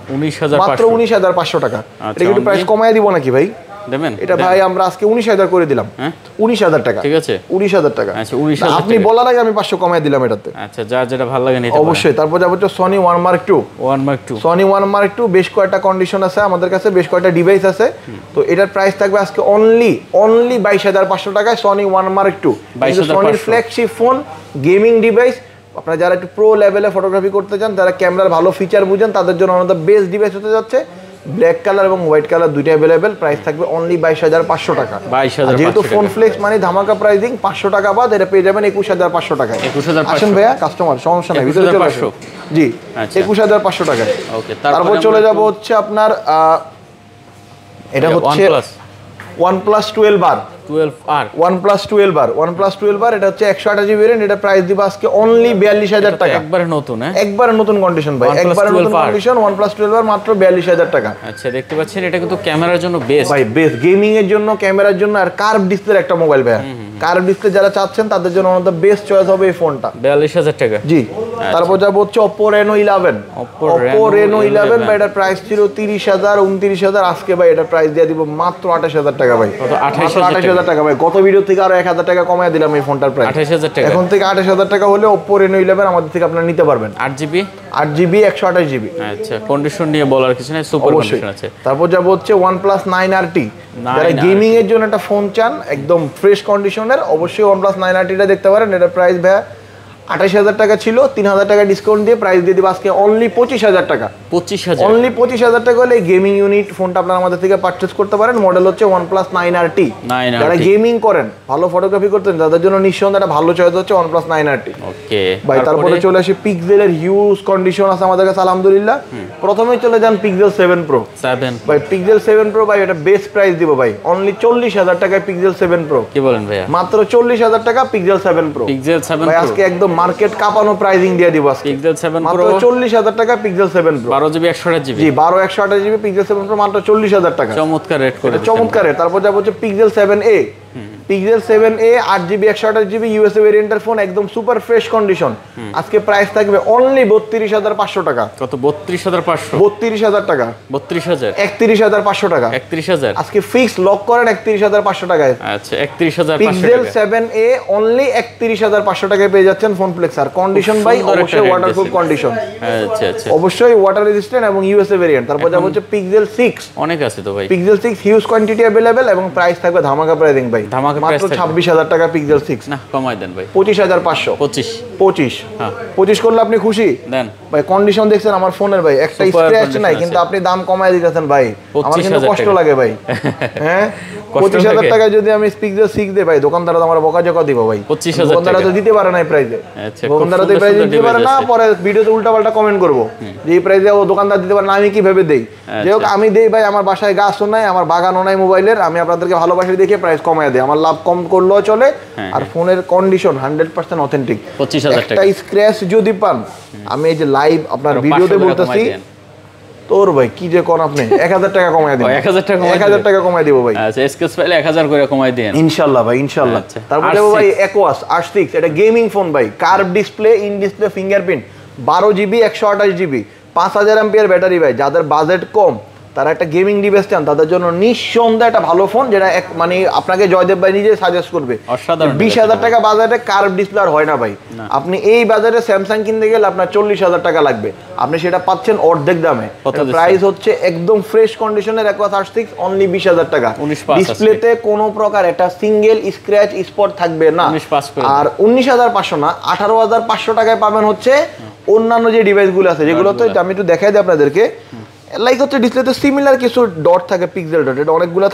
মাত্র 19500 টাকা। এটা একটু প্রাইস কমায় দিব নাকি ভাই? দেবেন এটা ভাই আমরা আজকে 19000 করে দিলাম। 19000 টাকা, ঠিক আছে? 19000 টাকা। আচ্ছা, 19000 আপনি বলার আগে আমি 500 কমায় দিলাম এটাতে। আচ্ছা, যার যেটা ভালো লাগে নিতে পারেন অবশ্যই। তারপর যাবো হচ্ছে সনি 1 Mark 2 সনি 1 Mark 2 বেশ কয়েকটা কন্ডিশন আছে আমাদের কাছে, বেশ কয়েকটা ডিভাইস আছে। তো এটার প্রাইস থাকবে আজকে অনলি 22500 টাকায় সনি 1 Mark 2। সনির ফ্ল্যাগশিপ ফোন, গেমিং ডিভাইস। আপনারা যারা একটু প্রো লেভেলে ফটোগ্রাফি করতে চান, যারা ক্যামেরার ভালো ফিচার বুঝেন, তাদের জন্য আমাদের বেস্ট ডিভাইস হতে যাচ্ছে। ব্ল্যাক কালার এবং হোয়াইট কালার দুইটাই अवेलेबल। প্রাইস থাকবে অনলি 22500 টাকা। যেহেতু ফোন ফ্লেক্স মানে ধামাকা প্রাইসিং, 500 টাকা বাদ এটা পেয়ে যাবেন 21500 টাকায়। আসেন ভাইয়া, কাস্টমার সমস্যা নাই, ভিতরে চলে আসুন। জি, 21500 টাকা। ওকে, তারপর চলে যাব হচ্ছে আপনার এটা হচ্ছে OnePlus 12R। 12R OnePlus 12R OnePlus 12R এটা হচ্ছে 128GB ভেরিয়েন্ট, এটা প্রাইস দিব আজকে অনলি 42000 টাকা। একবারে নতুন, হ্যাঁ একবারে নতুন কন্ডিশন ভাই, একবারে নতুন কন্ডিশন OnePlus 12R মাত্র 42000 টাকা। আচ্ছা দেখতে পাচ্ছেন এটা কিন্তু ক্যামেরার জন্য বেস্ট ভাই, বেস্ট গেমিং এর জন্য, ক্যামেরার জন্য, আর কার্ভ ডিসপ্লের একটা মোবাইল ভাই। কার্ভ ডিসপ্লে যারা চাচ্ছেন তাদের জন্য one of the best choice হবে এই ফোনটা। 42000 টাকা। জি। তারপর যাব হচ্ছে Oppo Reno 11 Oppo Reno 11 ভাই, এটার প্রাইস ছিল 30000 29000, আজকে ভাই এটার প্রাইস দিয়ে দিব মাত্র 28000 টাকা ভাই। কত? 28000 টাকা ভাই। গত ভিডিও থেকে আরো 1000 টাকা কমায় দিলাম এই ফোনটার প্রাইস। 28000 টাকা। এখন থেকে 28000 টাকা হলে Oppo Reno 11 আমাদের থেকে আপনারা নিতে পারবেন। 8GB 8GB 128GB। আচ্ছা কন্ডিশন নিয়ে বলার কিছু নাই, সুপার কন্ডিশন আছে। তারপর যাব হচ্ছে OnePlus 9RT, যারা গেমিং এর জন্য একটা ফোন চান একদম ফ্রেশ কন্ডিশনের, অবশ্যই OnePlus 9RT টা দেখতে পারেন। এটার প্রাইস ভাই 28000 টাকা ছিল, 3000 টাকা ডিসকাউন্ট দিয়ে প্রাইস দিয়ে দিব আজকে অনলি 25000 টাকা। 25000 অনলি 25000 টাকা হলে গেমিং ইউনিট ফোনটা আপনারা আমাদের থেকে পারচেজ করতে পারেন। মডেল হচ্ছে OnePlus 9RT। যারা গেমিং করেন, ভালো ফটোগ্রাফি করতেন, তাদের জন্য নিঃসন্দেহে একটা ভালো চয়েস হচ্ছে OnePlus 9RT। ওকে ভাই, তারপরে চলে আসি পিক্সেলের হিউজ কন্ডিশন আছে আমাদের কাছে আলহামদুলিল্লাহ। প্রথমেই চলে যান Pixel 7 Pro। ভাই Pixel 7 Pro ভাই, এটা বেস্ট প্রাইস দিব ভাই, অনলি 40000 টাকায় Pixel 7 Pro। কি বলেন ভাইয়া? মাত্র 40000 টাকা Pixel 7 Pro। Pixel 7 ভাই Pro আজকে একদম মার্কেট কাঁপানো প্রাইসিং দিয়ে দিব আজকে। Pixel 7 Pro মাত্র 40000 টাকা Pixel 7 Pro। 12GB 128GB। জি, 12 128GB Pixel 7 Pro মাত্র 40000 টাকা। চমৎকার রেট করে দিয়েছেন। চমৎকার রেট। তারপর যাব হচ্ছে Pixel 7a Pixel 7a 8GB 128GB USA ভেরিয়েন্টের ফোন, একদম সুপার ফ্রেশ কন্ডিশন। আজকে প্রাইস থাকবে অনলি 32500 টাকা। কত? 32500। 32000 টাকা। 32000 31500 টাকা। 31000 আজকে ফিক্স লক করেন 31500 টাকায়। আচ্ছা 31500 Pixel 7a অনলি 31500 টাকায় পেয়ে যাচ্ছেন ফোন ফ্লেক্স। আর কন্ডিশন ভাই অবশ্যই ওয়াটারপ্রুফ কন্ডিশন। আচ্ছা আচ্ছা অবশ্যই ওয়াটার রেজিস্ট্যান্ট এবং ইউএসএ ভেরিয়েন্ট। তারপর যাব হচ্ছে Pixel 6। অনেক আছে তো ভাই। Pixel 6 হিউজ কোয়ান্টিটি अवेलेबल এবং প্রাইস থাকবে ধামাকা প্রাইসিং ভাই। মাত্র 26000 টাকা Pixel 6। না কমাই দেন ভাই। 25500। 25 হ্যাঁ 25 করলে আপনি খুশি দেন ভাই? কন্ডিশন দেখছেন আমার ফোনের ভাই, একটা স্ক্র্যাচ নাই, কিন্তু আপনি দাম কমায় দিতেছেন ভাই, আমার কিন্তু কষ্ট লাগে ভাই। হ্যাঁ 25000 টাকা যদি আমি Pixel 6 দেই ভাই, দোকানদার আমার বকাঝকা দিব ভাই। 25000 দোকানদার তো দিতে পারে না এই প্রাইসে। আচ্ছা দোকানদার তো এই প্রাইসে দিতে পারে না, পরে ভিডিওতে উল্টাপাল্টা কমেন্ট করব যে এই প্রাইসে ও দোকানদার দিতে পারে না, আমি কিভাবে দেই? যাই হোক আমি দেই ভাই, আমার বাসায় গাছও নাই, আমার বাগানও নাই মোবাইলের, আমি আপনাদেরকে ভালোবাসি দেখে প্রাইস কমায় দেই, আমার লাভ কম করলেও চলে। আর ফোনের কন্ডিশন 100% অথেন্টিক। 25000 টাকা। একটা স্ক্র্যাচ যদি পান, আমি এই যে লাইভ আপনার ভিডিওতে বলতেছি, তোর ভাই কি যে কোন আপনি 1000 টাকা কমায় দিবেন। 1000 টাকা কমায় দিব ভাই। আচ্ছা স্কেচ ফাইলে 1000 করে কমায় দেন ইনশাআল্লাহ ভাই, ইনশাআল্লাহ। তারপর দেব ভাই Aquos R6, এটা গেমিং ফোন ভাই, curve display, in display fingerprint, 12GB 128GB, 5000 MPR battery ভাই। যাদের বাজেট কম, তারা একটা গেমিং ডিভাইস চান, তাদের জন্য নিঃসন্দেহে একটা ভালো ফোন, যেটা মানে আপনাকে জয়দেব ভাই নিজে সাজেস্ট করবে। 20000 টাকা বাজারে কার্ভ ডিসপ্লে আর হয় না ভাই। আপনি এই বাজারে স্যামসাং কিনতে গেলে আপনার 40000 টাকা লাগবে, আপনি সেটা পাচ্ছেন অর্ধেক দামে। প্রাইস হচ্ছে একদম ফ্রেশ কন্ডিশনের Aquos R6 অনলি 20000 টাকা। ডিসপ্লেতে কোনো প্রকার একটা সিঙ্গেল স্ক্র্যাচ স্পট থাকবে না। আর 19500 না, 18500 টাকায় পাবেন হচ্ছে অন্যান্য যে ডিভাইসগুলো আছে, যেগুলো তো আমি একটু দেখাই দিই আপনাদেরকে। লাইক হচ্ছে ডিসপ্লেতে সিমিলার কিছু ডট থাকে, পিক্সেল ডট, এটা অনেকগুলো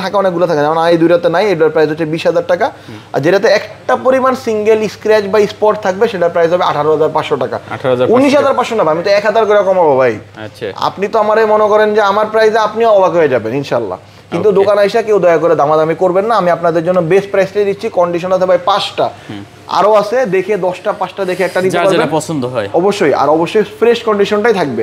থাকে, যেমন এই দুইটাতে নাই, এটার প্রাইস হচ্ছে 20000 টাকা। আর যেটাতে একটা পরিমাণ সিঙ্গেল স্ক্র্যাচ বা স্পট থাকবে, সেটার প্রাইস হবে 18500 টাকা। 19500 না, আমি তো 1000 করে কমাবো ভাই। আচ্ছা আপনি তো আমারে মনে করেন যে আমার প্রাইসে আপনিও অবাক হয়ে যাবেন ইনশাআল্লাহ। কিন্তু দোকানে এসে কেউ দয়া করে দামাদামি করবেন না, আমি আপনাদের জন্য বেস্ট প্রাইসটাই দিচ্ছি। কন্ডিশন আছে ভাই 5টা, আরো আছে, দেখে 10টা 5টা দেখে একটা নিতে পারবেন, যেটা পছন্দ হয় অবশ্যই। আর অবশ্যই ফ্রেশ কন্ডিশনটাই থাকবে।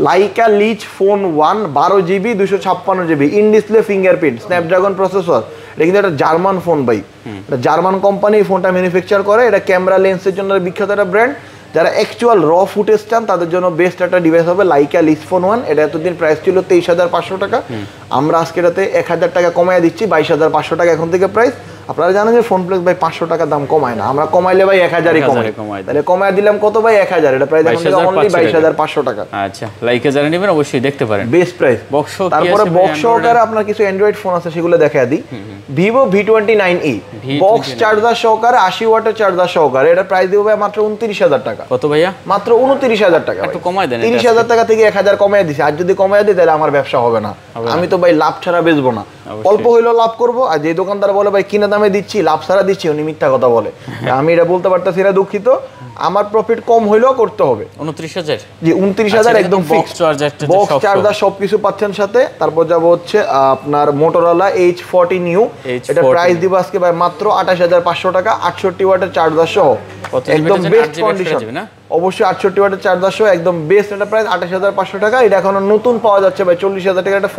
Leica Leitz phone 1 12GB 256GB, in display fingerprint, Snapdragon processor. এটা কিন্তু একটা জার্মান ফোন ভাই, এটা জার্মান কোম্পানি ফোনটা ম্যানুফ্যাকচার করে। এটা ক্যামেরা লেন্সের জন্য বিখ্যাত একটা ব্র্যান্ড। যারা অ্যাকচুয়াল র ফুটেজ চান, তাদের জন্য বেস্ট একটা ডিভাইস হবে লাইকা লিচ ফোন 1। এটা এতদিন প্রাইস ছিল 23500 টাকা, আমরা আজকে এটাতে 1000 টাকা কমায় দিচ্ছি, 22500 টাকা এখন থেকে প্রাইস। আপনারা জানেন যে ফোনপ্লেক্স ভাই 500 টাকা দাম কমায় না, আমরা কমাইলে ভাই 1000ই কমাই। তাহলে কমায় দিলাম কত ভাই? 1000। এটা প্রাইস এখন থেকে অনলি 22500 টাকা। আচ্ছা লাইকা যারা নেবেন অবশ্যই দেখতে পারেন, বেস্ট প্রাইস। তারপরে বক্স সহকারে আপনার কিছু অ্যান্ড্রয়েড ফোন আছে, সেগুলো দেখায় দিই। Vivo V29e বক্স চার্জার সহকারে, 80 ওয়াটের চার্জার সহকারে, এটা প্রাইস দিব ভাই মাত্র 29000 টাকা। কত ভাইয়া? মাত্র 29000 টাকা। একটু কমায় দেন, 30000 টাকা থেকে 1000 কমায় দিছি। আর যদি কমায় দিই তাহলে আমার ব্যবসা হবে না, আমি তো ভাই লাভ ছাড়া বেচবো না। অল্প হইলেও লাভ করব। আর যে দোকানদার বলে ভাই কিনা দামে দিচ্ছি, লাভ ছাড়া দিচ্ছি, উনি মিথ্যা কথা বলে। আমি এটা বলতে পারতেছি না, দুঃখিত। আমার প্রফিট কম হইলেও করতে হবে। 29,000 জি 29,000 একদম ফিক্সড। বক্স চার্জার সবকিছু পাচ্ছেন সাথে। তারপর যাব হচ্ছে আপনার মোটরোলা H40 নিউ, এটা প্রাইস দিব আজকে ভাই মাত্র 28,500 টাকা, 68 ওয়াটের চার্জার সহ একদম বেস্ট কন্ডিশন। অবশ্যই 68 ওয়াটের চার্জার সহ একদম বেস্ট একটা প্রাইস 28,500 টাকা। এটা এখনো নতুন পাওয়া যাচ্ছে ভাই 40,000 টাকার একটা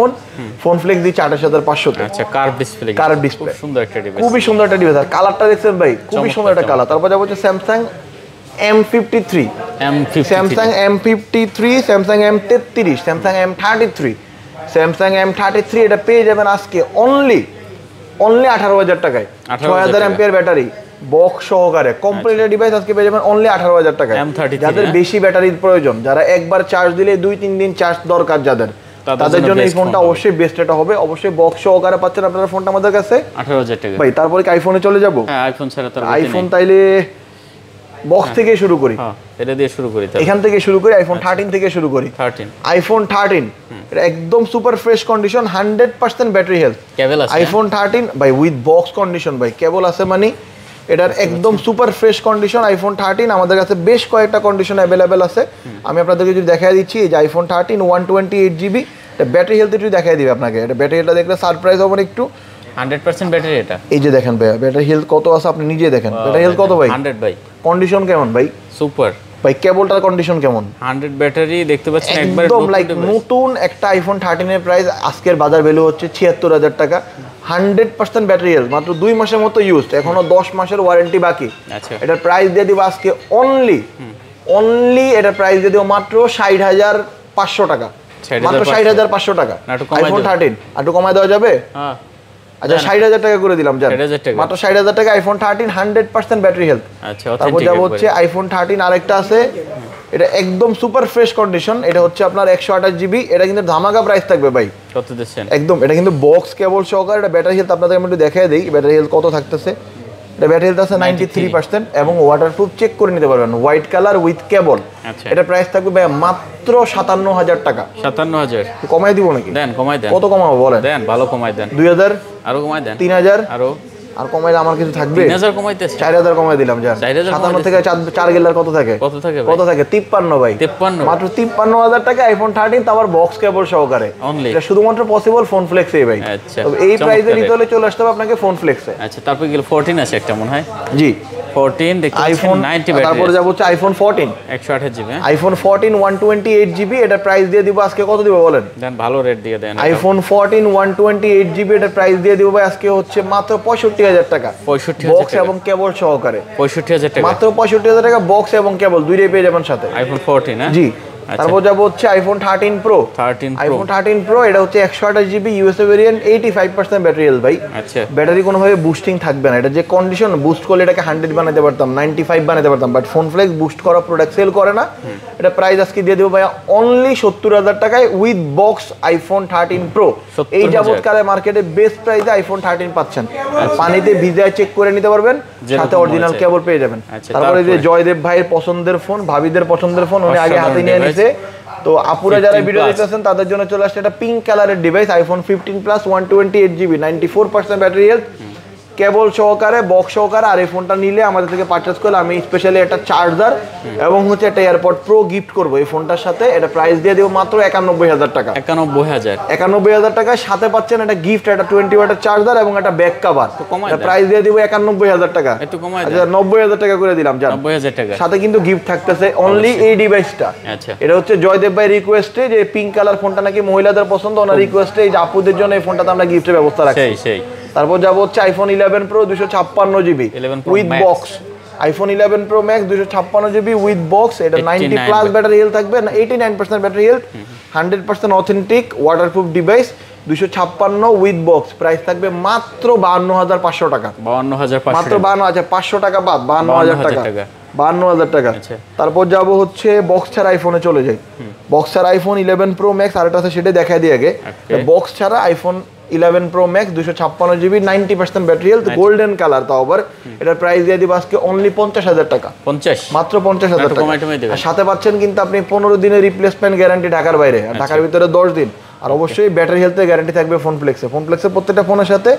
ফোন ফ্লেক্স দিচ্ছে 28,500 তে। আচ্ছা কার্ভ ডিসপ্লে, কার্ভ ডিসপ্লে সুন্দর একটা ডিভাইস, খুবই সুন্দর একটা ডিভাইস। আর কালারটা দেখছেন ভাই খুবই সুন্দর একটা কালার। তারপর যাব হচ্ছে Samsung M53, Samsung M53, Samsung M33, Samsung M33, Samsung M33 এটা পেয়ে যাবেন আজকে অনলি 18,000 টাকায়, 6000 এমপিআর ব্যাটারি বক্স সহকারে কমপ্লিট ডিভাইস আজকে পেয়ে যাবেন অনলি 18,000 টাকায়। যাদের বেশি ব্যাটারির প্রয়োজন, যারা একবার চার্জ দিলে 2-3 দিন চার্জ দরকার যাদের, তাদের জন্য এই ফোনটা অবশ্যই বেস্ট এটা হবে। অবশ্যই বক্স সহকারে পাচ্ছেন আপনারা ফোনটা আমাদের কাছে 18,000 টাকা ভাই। তারপরে কি আইফোনে চলে যাব? হ্যাঁ আইফোন ছাড়া তো আইফোন তাইলে বক্স থেকে শুরু করি, হ্যাঁ এটা দিয়ে শুরু করি, এখান থেকে শুরু করি, আইফোন 13 থেকে শুরু করি। আইফোন 13 এটা একদম super fresh condition, 100% battery health. Cable আছে আইফোন 13 ভাই উইথ বক্স কন্ডিশন ভাই, কেবল আছে মানে এটার একদম সুপার ফ্রেশ কন্ডিশন। আইফোন 13 আমাদের কাছে বেশ কয়েকটা কন্ডিশন অ্যাভেলেবেল আছে, আমি আপনাদেরকে যদি দেখাই দিচ্ছি। এই যে আইফোন 13 128GB, এটা ব্যাটারি হেলথ একটু দেখাই দিবে আপনাকে। এটা ব্যাটারি হেলথটা দেখলে সারপ্রাইজ হবেন একটু। 100% ব্যাটারি এটা। এই যে দেখেন ভাই ব্যাটারি হেলথ কত আছে আপনি নিজে দেখেন। ব্যাটারি হেলথ কত ভাই? 100 ভাই। কন্ডিশন কেমন ভাই? সুপার ভাই। কেবলটার কন্ডিশন কেমন? 100 ব্যাটারি দেখতে পাচ্ছেন একবার একদম লাইক নতুন একটা আইফোন 13 এর প্রাইস আজকের বাজার ভ্যালু হচ্ছে 76,000 টাকা। 100% ব্যাটারি হেলথ, মাত্র 2 মাসের মতো ইউজড, এখনো 10 মাসের ওয়ারেন্টি বাকি। আচ্ছা এটার প্রাইস দিয়ে দিব আজকে অনলি এটার প্রাইস দিয়ে দিব মাত্র 60,500 টাকা, মাত্র 60,500 টাকা আইফোন 13। একটু কমায় দেওয়া যাবে? হ্যাঁ আচ্ছা 60,000 টাকা করে দিলাম জান, মাত্র 60,000 টাকা আইফোন 13 100% ব্যাটারি হেলথ। আচ্ছা তারপর যাব হচ্ছে আইফোন 13 আরেকটা আছে, এটা একদম সুপার ফ্রেশ কন্ডিশন, এটা হচ্ছে আপনার 128GB। এটা কিন্তু ধামাকা প্রাইস থাকবে ভাই। কত দিচ্ছেন? একদম এটা কিন্তু বক্স কেবল সহকারে। এটা ব্যাটারি হেলথ আপনাদের আমি একটু দেখাই দেই ব্যাটারি হেলথ কত থাকতেছে। এটা ব্যাটারি হেলথ আছে 93% এবং ওয়াটারপ্রুফ চেক করে নিতে পারবেন, হোয়াইট কালার উইথ কেবল। আচ্ছা এটা প্রাইস থাকবে ভাই মাত্র 57,000 টাকা। 57,000 কমাই দিব নাকি? দেন কমাই দেন। কত কমাবো বলেন? দেন ভালো কমাই দেন। 2,000 আরো কমাই দেন। 3,000 আরো আর কমাইলে আমার কিছু থাকবে? 3,000 কমাইতেছে। 4,000 কমাই দিলাম জান। 57 থেকে 4 গেলার কত থাকে? কত থাকে ভাই? কত থাকে? 53 ভাই। 53 মাত্র 53,000 টাকা আইফোন 13, তারপর বক্স কেবল সহকারে। এটা শুধুমাত্র পসিবল ফোন ফ্লেক্সে ভাই। আচ্ছা তবে এই প্রাইসে নিতে হলে চলে আসতে হবে আপনাকে ফোন ফ্লেক্সে। আচ্ছা তারপর গেল 14 আছে একটা মনে হয়। জি 14 দেখতে আইফোন 90 ব্যাটারি। তারপর যাব হচ্ছে আইফোন 14 128GB। আইফোন 14 128GB, এটা প্রাইস দিয়ে দিব আজকে কত দিব বলেন? দেন ভালো রেট দিয়ে দেন। আইফোন 14 128GB এটা প্রাইস দিয়ে দিব ভাই আজকে হচ্ছে মাত্র 65,000 টাকা। 65,000 বক্স এবং কেবল সহকারে 65,000 টাকা। মাত্র 65,000 টাকা বক্স এবং কেবল দুইটাই পেয়ে যাবেন সাথে। আইফোন 14 হ্যাঁ জি। তারপর যাব হচ্ছে আইফোন 13 প্রো। আইফোন 13 প্রো এটা হচ্ছে 128GB USA variant, 85% battery health ভাই। আচ্ছা ব্যাটারি কোনোভাবে বুস্টিং থাকবে না, এটা যে কন্ডিশন বুস্ট করলে এটাকে 100 বানাতে পারতাম, 95 বানাতে পারতাম, বাট ফোন ফ্লেক্স বুস্ট করা প্রোডাক্ট সেল করে না। এটা প্রাইস আজকে দিয়ে দেবো ভাই অনলি 70,000 টাকায় উইথ বক্স আইফোন 13 প্রো। এই যাবৎকালে মার্কেটে বেস্ট প্রাইসে আইফোন 13 পাচ্ছেন। পানিতে ভিজায় চেক করে নিতে পারবেন, সাথে অরিজিনাল কেবল পেয়ে যাবেন। তারপরে যে জয়দেব ভাইয়ের পছন্দের ফোন, ভাবিদের পছন্দের ফোন, উনি আগে হাতে নিয়ে নিছে। তো আপুরা যারা ভিডিও দেখতেছেন তাদের জন্য চলে আসছে একটা পিঙ্ক কালারের device, iPhone 15 plus 128GB 94% battery health, cable সহকারে বক্স সহকারে। আর এই ফোনটা নিলে আমাদের থেকে পারচেজ করলে আমি স্পেশালি একটা চার্জার এবং হচ্ছে একটা এয়ারপড প্রো গিফট করবো এই ফোনটার সাথে। এটা প্রাইস দিয়ে দেবো মাত্র 91,000 টাকা। 91,000 টাকায় সাথে পাচ্ছেন একটা গিফট, একটা 20 ওয়াটের চার্জার এবং একটা ব্যাক কভার। প্রাইস দিয়ে দিব 91,000 টাকা। আচ্ছা 90,000 টাকা করে দিলাম জান। 90,000 টাকা সাথে কিন্তু গিফট থাকতেছে অনলি এই ডিভাইসটা। আচ্ছা এটা হচ্ছে জয়দেব ভাই রিকোয়েস্টে, যে পিঙ্ক কালার ফোনটা নাকি মহিলাদের পছন্দ, ওনার রিকোয়েস্টে এই যে আপুদের জন্য এই ফোনটাতে আমরা গিফটের ব্যবস্থা রাখছি। সেই তারপর যাব হচ্ছে iPhone 11 pro 256GB with box. IPhone 11 pro max 256GB with box. এটা 90 প্লাস ব্যাটারি হেলথ থাকবে, 89% battery health, 100% authentic waterproof device, 256 with box. Price থাকবে মাত্র 52,500 টাকা। 52,500 মাত্র 52, আচ্ছা 500 টাকা বাদ, 52,000 টাকা। 52,000 টাকা। তারপর যাব হচ্ছে বক্স ছাড়া আইফোনে চলে যাই। বক্স ছাড়া আইফোন 11 প্রো ম্যাক্স আরেকটা আছে, সেটা দেখাই দিই আগে। বক্স ছাড়া iPhone 11 pro max 256GB 90% battery health, golden colour. তাও আবার এটার প্রাইস দিয়ে দিব আজকে অনলি 50,000 টাকা। 50 মাত্র 50,000 টাকা। সাথে পাচ্ছেন কিন্তু আপনি 15 দিনের রিপ্লেসমেন্ট গ্যারান্টি ঢাকার বাইরে, আর ঢাকার ভিতরে 10 দিন। আর অবশ্যই ব্যাটারি হেলথের গ্যারান্টি থাকবে ফোন ফ্লেক্সে। প্রত্যেকটা ফোনের সাথে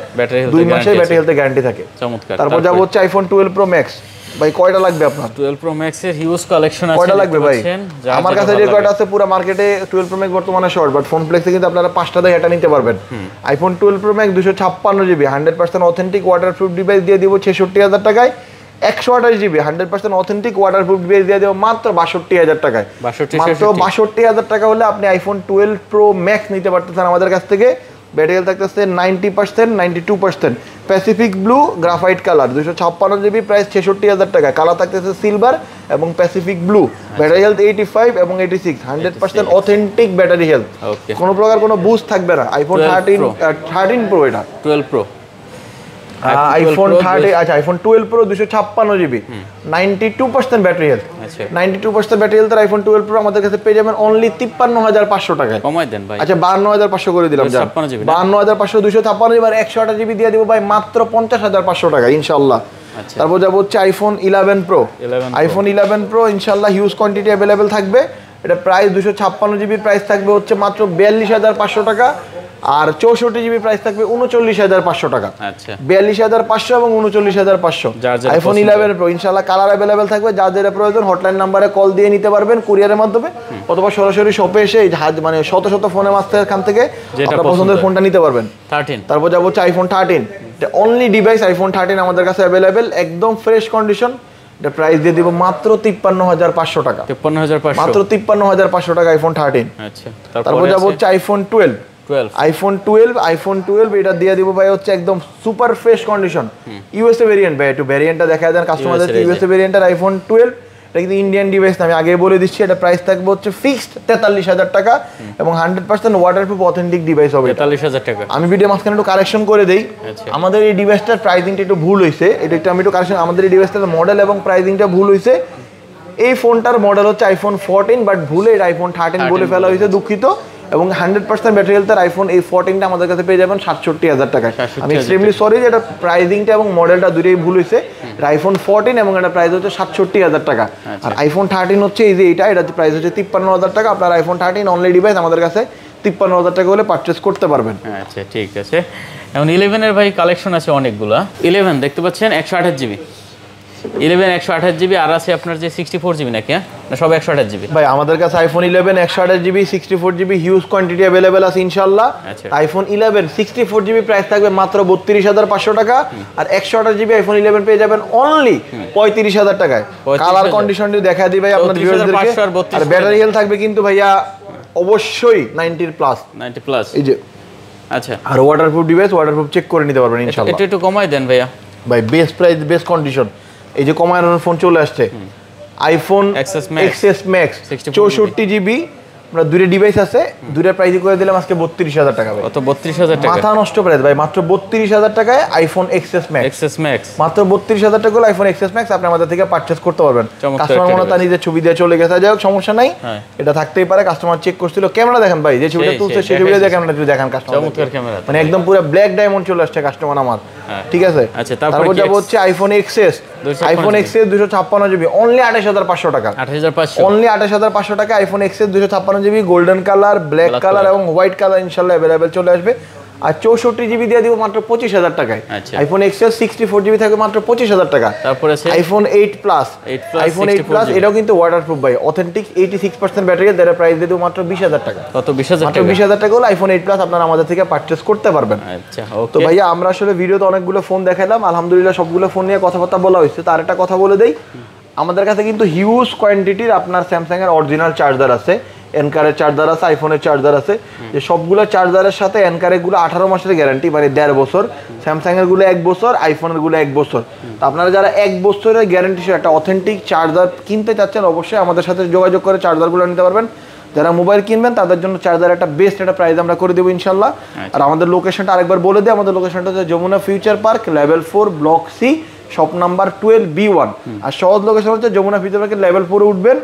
2 মাসের ব্যাটারি হেলথের গ্যারান্টি থাকে। চমৎকার। তারপর যাব হচ্ছে আইফোন 12 প্রো ম্যাক্স ভাই কয়টা লাগবে আপনার? 12 Pro Max এর হিউজ কালেকশন আছে। কয়টা লাগবে ভাই? আমার কাছে যে কয়টা আছে পুরো মার্কেটে 12 Pro Max বর্তমানে শর্ট, বাট ফোন ফ্লেক্সে কিন্তু আপনারা 5টা দিয়ে এটা নিতে পারবেন। IPhone 12 Pro Max 256 GB 100% authentic waterproof device দিয়ে দিব 66000 টাকায়। 128 জিবি 100% অথেন্টিক ওয়াটারপ্রুফ ডিভাইস দিয়ে দেব মাত্র 62000 টাকায়। মাত্র 62000 টাকা হলে আপনি আইফোন 12 Pro Max নিতে পারতেছেন আমাদের কাছ থেকে। ব্যাটারি হেলথ থাকতেছে 90%, 92%। Pacific blue graphite colour 256 GB, price 66000 টাকা। কালার থাকতেছে সিলভার এবং প্যাসিফিক ব্লু। ব্যাটারি হেলথ 85 এবং 86, 100% অথেন্টিক ব্যাটারি হেলথ। কোনো প্রকার কোনো বুস্ট থাকবে না। আইফোন 13 Pro এটা 12 Pro আইফোন 30 আচ্ছা iPhone 12 Pro 256 GB 92% battery health. 92% battery হেলথের আইফোন 12 Pro আমাদের কাছে পেয়ে যাবেন অনলি 53500 টাকায়। কমাই দেন ভাই। আচ্ছা 52500 করে দিলাম। 52500 256 জিবি আর 128 জিবি দিয়ে দিব ভাই মাত্র 50500 টাকা ইনশাআল্লাহ। তারপর যাব হচ্ছে আইফোন 11 Pro। আইফোন 11 Pro ইনশাআল্লাহ হিউজ কোয়ান্টিটি अवेलेबल থাকবে। এটা প্রাইস 256 জিবি, প্রাইস থাকবে হচ্ছে মাত্র 42500 টাকা। আর 64 জিবি প্রাইস থাকবে 39500 টাকা। আচ্ছা 42500 এবং 39500। আইফোন 11 Pro ইনশাআল্লাহ কালার अवेलेबल থাকবে। যার যেটা প্রয়োজন হটলাইন নম্বরে কল দিয়ে নিতে পারবেন কুরিয়ারের মাধ্যমে, অথবা সরাসরি শপে এসে মানে শত শত ফোনের মাঝখান থেকে আপনার পছন্দের ফোনটা নিতে পারবেন। 13 তারপর যাব হচ্ছে আইফোন 13। এটা অনলি ডিভাইস আইফোন 13 আমাদের কাছে अवेलेबल, একদম ফ্রেশ কন্ডিশন। এটা প্রাইস দিয়ে দিব মাত্র 53500 টাকা। 53500 মাত্র 53500 টাকা আইফোন 13। আচ্ছা তারপর যাব হচ্ছে আইফোন 12। আইফোন 12 এটা দিয়ে দিব ভাই হচ্ছে একদম super fresh condition. USA variant ভাই, একটু ভেরিয়েন্টটা দেখায় দেন কাস্টমারদের। ইউএসএ ভেরিয়েন্টের আইফোন 12 এটা কিন্তু ইন্ডিয়ান ডিভাইস না, আমি আগে বলে দিচ্ছি। এটা প্রাইস থাকবে হচ্ছে ফিক্সড 43000 টাকা এবং 100% ওয়াটারপ্রুফ অথেন্টিক ডিভাইস হবে। 43000 টাকা। আমি ভিডিও মাঝখানে একটু কারেকশন করে দেই। আমাদের এই ডিভাইসটার প্রাইসিংটা একটু ভুল হয়েছে, এটা একটু আমি একটু কারেকশন। আমাদের এই ডিভাইসটার মডেল এবং প্রাইসিংটা ভুল হয়েছে। এই ফোনটার মডেল হচ্ছে আইফোন 14, বাট ভুলে এটা আইফোন 13 বলে ফেলা হয়েছে, দুঃখিত। এবং 100% ব্যাটারি হেলথের আইফোন এই 14টা আমাদের কাছে পেয়ে যাবেন 67000 টাকায়। আমি এক্সট্রিমলি সরি যে এটা প্রাইসিংটা এবং মডেলটা দুটোই ভুল হয়েছে। এটা আইফোন 14 এবং এটা প্রাইস হচ্ছে 67000 টাকা। আর আইফোন 13 হচ্ছে এই যে এটা প্রাইস হচ্ছে 53000 টাকা। আপনার আইফোন 13 অনলি ডিভাইস আমাদের কাছে 53000 টাকা হলে পারচেজ করতে পারবেন। আচ্ছা ঠিক আছে। এখন 11 এর ভাই কালেকশন আছে অনেকগুলা। 11 দেখতে পাচ্ছেন 128 জিবি। 11 128 জিবি আর আছে আপনার যে 64 জিবি নাকি? না সব 128 জিবি ভাই আমাদের কাছে iPhone 11 128 GB 64 GB huge quantity available আছে ইনশাআল্লাহ। আইফোন 11 64 জিবি প্রাইস থাকবে মাত্র 32500 টাকা। আর 128 জিবি আইফোন 11 পেয়ে যাবেন অনলি 35000 টাকায়। কালার কন্ডিশনটি দেখা দিই ভাই আপনাদের ভিউয়ারদেরকে। আর ব্যাটারি হেলথ থাকবে কিন্তু ভাইয়া অবশ্যই 90 প্লাস। এই যে আচ্ছা। আর ওয়াটারপ্রুফ ডিভাইস, ওয়াটারপ্রুফ চেক করে নিতে পারবেন ইনশাআল্লাহ। এটা একটু কমাই দেন ভাইয়া। ভাই বেস্ট প্রাইস বেস্ট কন্ডিশন। এই যে কমানোর ফোন চলে আসছে আইফোন এক্সএস ম্যাক্স 64 জিবি। আমরা দুটো ডিভাইস আছে, দুটো প্রাইস করে দিলাম আজকে 32000 টাকা। কত 32000 টাকা? মাথা নষ্ট প্রাইস ভাই, মাত্র 32000 টাকায় আইফোন এক্সএস ম্যাক্স। মাত্র 32000 টাকা হলে আইফোন এক্সএস ম্যাক্স আপনি আমাদের থেকে পারচেজ করতে পারবেন। কাস্টমার মনে তার নিজের ছবি দিয়ে চলে গেছে, যাই হোক সমস্যা নাই, এটা থাকতেই পারে। কাস্টমার চেক করছিল। ক্যামেরা দেখেন ভাই, যে ছবিটা তুলছে সেই ছবিটা দেখেন, ক্যামেরা একটু দেখেন কাস্টমার। চমৎকার ক্যামেরা, মানে একদম পুরো ব্ল্যাক ডায়মন্ড চলে আসছে কাস্টমার আমার। ঠিক আছে। আচ্ছা তারপর যাব হচ্ছে iPhone XS. IPhone XS 256 GB only 28500 টাকা। 28500 অনলি 28500 টাকা iPhone XS 256 GB golden colour, black colour এবং হোয়াইট কালার ইনশাআল্লাহ अवेलेबल চলে আসবে। আর 64 জিবি দিয়ে দিব মাত্র 25000 টাকায়। আইফোন এক্সএস 64 জিবি থাকবে মাত্র 25000 টাকা। তারপরে আছে আইফোন 8 প্লাস। আইফোন 8 প্লাস এটাও কিন্তু ওয়াটারপ্রুফ ভাই, অথেন্টিক 86% ব্যাটারি, এর প্রাইস দিয়ে দিব মাত্র 20000 টাকা। কত 20000 টাকা? 20000 টাকা হলে আইফোন 8 প্লাস আপনারা আমাদের থেকে পারচেজ করতে পারবেন। আচ্ছা ওকে। তো ভাইয়া আমরা আসলে ভিডিওতে অনেকগুলো ফোন দেখাইলাম, আলহামদুলিল্লাহ সবগুলো ফোন নিয়ে কথাবার্তা বলা হয়েছে। তার একটা কথা বলে দেই, আমাদের কাছে কিন্তু হিউজ কোয়ান্টিটির আপনার স্যামসাং এর অরিজিনাল চার্জার আছে, এনকারের চার্জার আছে, আইফোনের চার্জার আছে। যে সবগুলো চার্জারের সাথে এনকারের গুলো 18 মাসের গ্যারান্টি, মানে 1.5 বছর। স্যামসাং এর গুলো 1 বছর, আইফোনের গুলো 1 বছর। তো আপনারা যারা 1 বছরের গ্যারান্টি সহ একটা অথেন্টিক চার্জার কিনতে চাচ্ছেন, অবশ্যই আমাদের সাথে যোগাযোগ করে চার্জারগুলো নিতে পারবেন। যারা মোবাইল কিনবেন তাদের জন্য চার্জার একটা বেস্ট একটা প্রাইস আমরা করে দেবো ইনশাল্লাহ। আর আমাদের লোকেশনটা আরেকবার বলে দিই, আমাদের লোকেশনটা হচ্ছে Jamuna future park level 4 block C, shop number 12B1। আর সহজ লোকেশন হচ্ছে যমুনা ফিউচার পার্কের লেভেল 4 উঠবেন,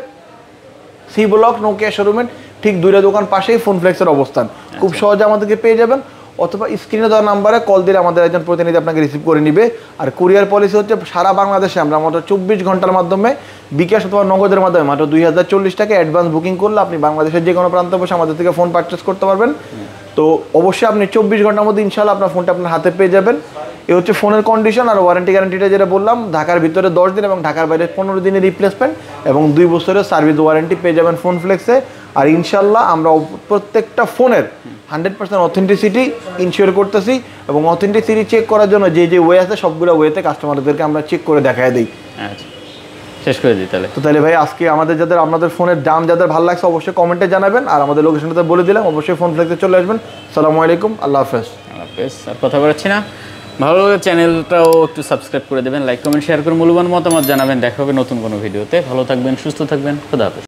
সি ব্লক নোকিয়া শোরুমের ঠিক দুইটা দোকান পাশেই ফোন ফ্লেক্সের অবস্থান। খুব সহজে আমাদেরকে পেয়ে যাবেন। অথবা স্ক্রিনে দেওয়া নাম্বারে কল দিলে আমাদের একজন প্রতিনিধি আপনাকে রিসিভ করে নিবে। আর কুরিয়ার পলিসি হচ্ছে সারা বাংলাদেশে আমরা মাত্র 24 ঘন্টার মাধ্যমে বিকাশ অথবা নগদের মাধ্যমে মাত্র 2040 টাকা অ্যাডভান্স বুকিং করলে আপনি বাংলাদেশের যে কোনো প্রান্ত বসে আমাদের থেকে ফোন পারচেস করতে পারবেন। তো অবশ্যই আপনি 24 ঘন্টার মধ্যে ইনশাআল্লাহ আপনার ফোনটা আপনার হাতে পেয়ে যাবেন। এই হচ্ছে ফোনের কন্ডিশন। আর ওয়ারেন্টি গ্যারান্টিটা যেটা বললাম, ঢাকার ভিতরে 10 দিন এবং ঢাকার বাইরে 15 দিনের রিপ্লেসমেন্ট এবং 2 বছরের সার্ভিস ওয়ারেন্টি পেয়ে যাবেন ফোন ফ্লেক্সে। আর ইনশাআল্লাহ আমরা প্রত্যেকটা ফোনের 100% অথেন্টিসিটি ইনশিওর করতেছি এবং অথেন্টিসিটি চেক করার জন্য যে যে ওয়ে আছে সবগুলো ওয়েতে কাস্টমারদেরকে আমরা চেক করে দেখায় দিই। আচ্ছা, শেষ করে দিই তাহলে। তো তাহলে ভাই আজকে আমাদের আপনাদের ফোনের দাম যাদের ভালো লাগছে অবশ্যই কমেন্টে জানাবেন। আর আমাদের লোকেশনটা বলে দিলাম, অবশ্যই ফোন ফ্লেক্সে চলে আসবেন। আসসালামু আলাইকুম, আল্লাহ হাফেজ। আল্লাহ হাফেজ। আর কথা বলছি না, ভালো লাগে চ্যানেলটাও একটু সাবস্ক্রাইব করে দেবেন, লাইক কমেন্ট শেয়ার করে মূল্যবান মতামত জানাবেন। দেখা হবে নতুন কোনো ভিডিওতে। ভালো থাকবেন, সুস্থ থাকবেন, খোদা হাফেজ।